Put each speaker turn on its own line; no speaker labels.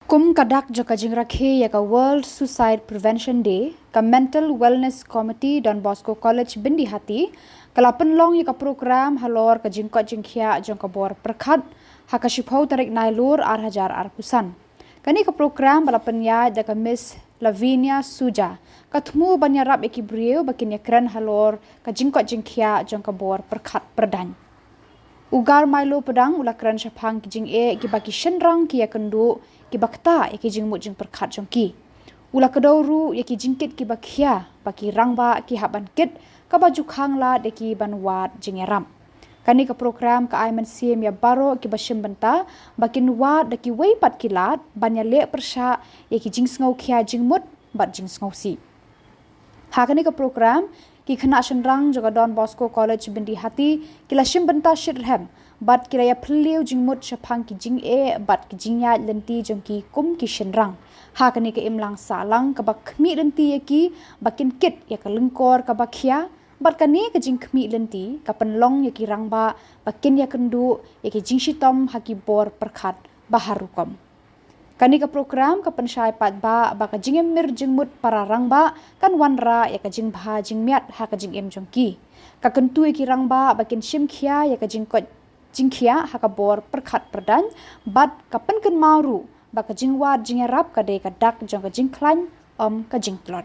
Kum kadak joka jing Rakhe ya ka World Suicide Prevention Day ka Mental Wellness Committee Donbosco College Byndihati kala penlong ya ka program halor ka jing ko jing khia jong ka bor perkhat ha ka shipau tarik nailur ar kusan kani ka program bala penya da ka Miss Lavinia Suja ka thmu banya rap ekibrieu bakin ya kran halor ka jing ko jing khia jong ka bor perkhat perdan ugar mailo pedang ulakran syapang kijing ki baki shenrang ki yakendu ki bakta ki jing mujing perkhat jongki ula kedauru ki jingkit ki bakhia baki rangba ki haban kit ka baju khangla de ki banwat jingeram kani ka program ka aiman sim ya baro ki bashim benta bakin wat de ki weipat kilat banya le persha ki jing sngo khia jing mut bat jing sngo si ha kani ka program ki khana shenrang joga Don Bosco College Byndihati kila shim benta shirhem bat kiraya phliu jingmut shapang ki jing bat ki jingya lenti jongki kum ki shenrang ha kani ka imlang salang ka bakmi lenti ki bakin kit ya ka lengkor ka bakhia bat kani ka jing khmi lenti ka penlong ya ki rangba bakin ya kendu ya ki jing shitom ha ki bor perkhat baharukom kani ka program ka pensyai pat ba ka jing emir jingmut para rangba kan wanra ya ka jing bha jing miat ha ka jing em jongki ka kentu ki rangba bakin shim khia ya ka jing ko jing khia ha ka bor perkhat perdan bat ka pen kan maru ba ka jing wat jing rap ka de ka dak jong ka jing klan ka jing klot